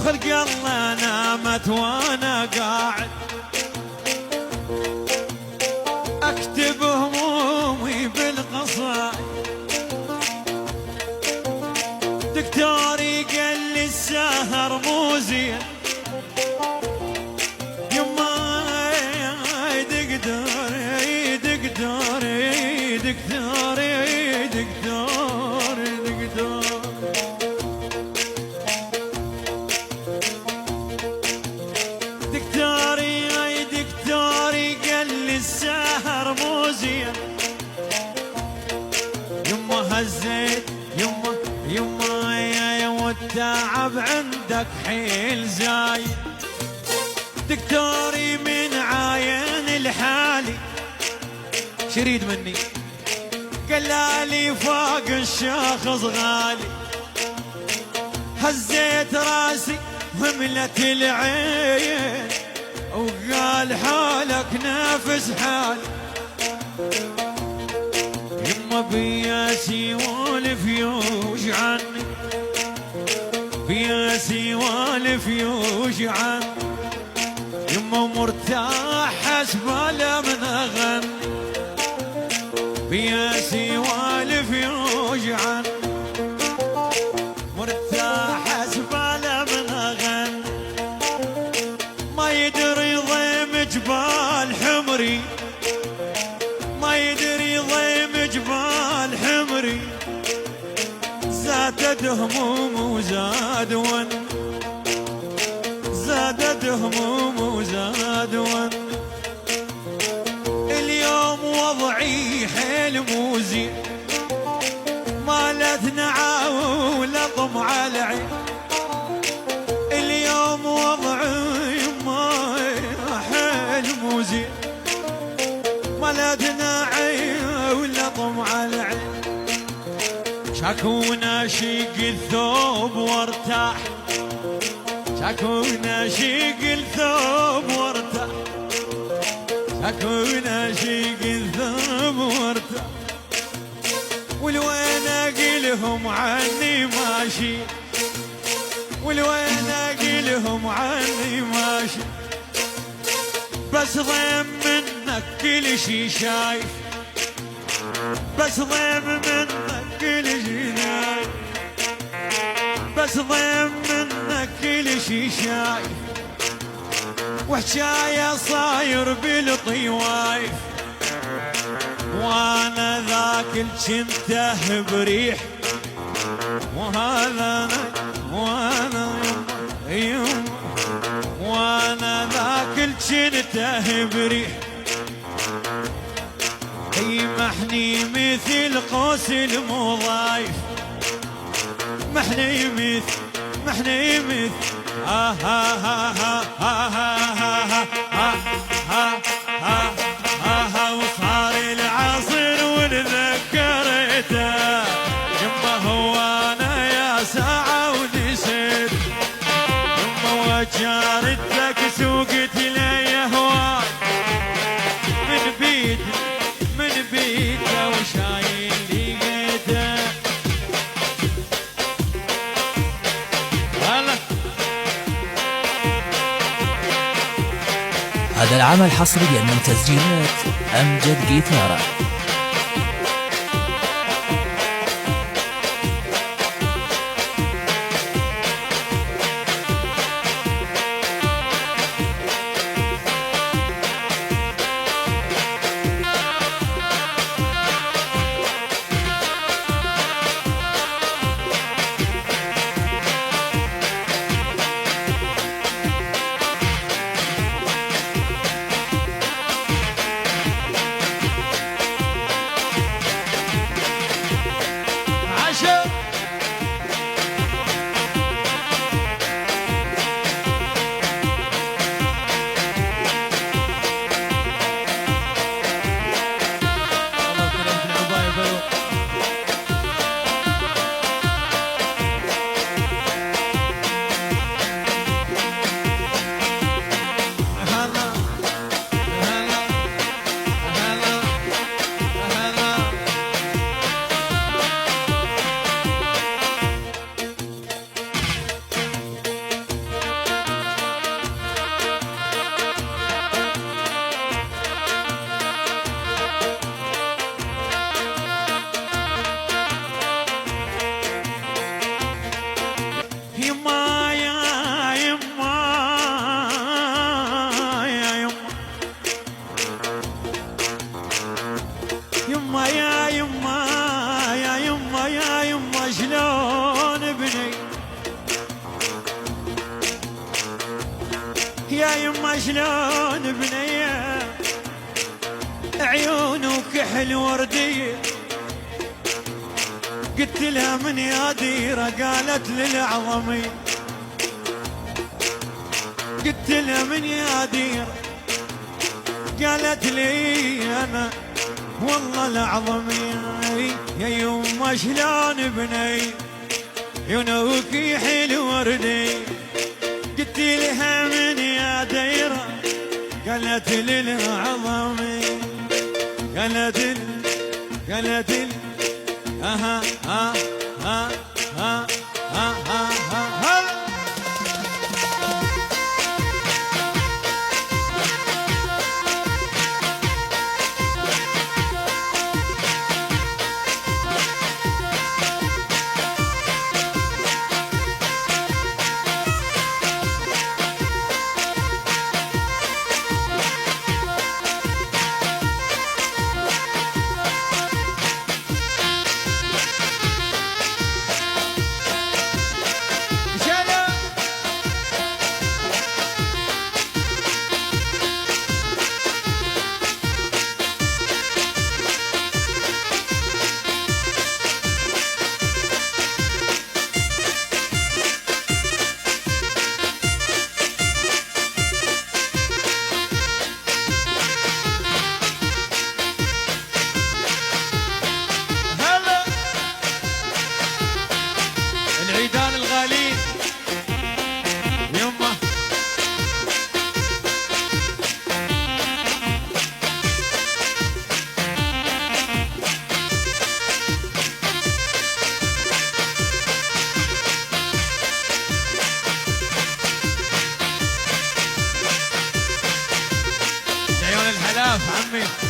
خلق الله نامت وانا قاعد اكتب همومي بالقصائد. دكتوري قال لي السهر مو زين، يما دكتوري دكتوري دكتوري دكتوري دكتور دكتوري دكتوري قال لي السهر مو زين. يما هزيت يما يا والتعب عندك حيل زايد. دكتوري من عاين لحالي شريد مني قال لي فوق الشخص غالي. هزيت راسي هملت العين وقال حالك نفس حالي. يما بياسي والفيوش عني، بياسي والفيوش عني. يما مرتاح حسب من اغني، بياسي والفيوش عني. مرتاح حسب من اغني. ما يدري ضيم جبال حمري، ما يدري ضيم جبال حمري. زادت هموم وزاد ون، زادت هموم وزاد ون. اليوم وضعي حيل مو زين، مالت نعاو ولا طمع العين. اليوم وضعي ما حيل مو زين، مالت نعاو ولا طمع العين. شاكونا شيق الثوب وارتاح، شاكونا شيق الثوب وارتاح، شاكونا شيق الثوب وارتاح. والوين اقلهم عني ماشي، والوين اقلهم عني ماشي. بس ضيم منك كل شي شايف، بس ضيم منك كل شي شايف، بس ضيم منك كل شي شايف. وحشاية صاير بالطوايف، وانا ذاك الجنته بريح. وهذا وانا يوم، وانا ذاك الجنته بريح. محني مثل قوس المضايف، محني مثل، محني مثل. ها ها ها ها ها ها ها ها ها ها. وصار العصر ونذكرته، يما هو انا يا ساعة ونسيت. يما وجارتك سوقت لي هواي من بيت من بيته وشايل لقيته. هذا العمل حصريا من تسجيلات أمجد جيتارة. يا يما شلون بنيه عيونه كحل ورديه، قلت لها من يا ديره قالت للعظمي، قلت لها من يا ديره قالت لي انا والله العظمي. يا يما شلون بني عيونك كحل وردي، قلت لها من يا ديره قالت للعظمي، قالت ها ها ها ها ها ها ها. العيدان الغالين يمه عيون الحلاف عمي.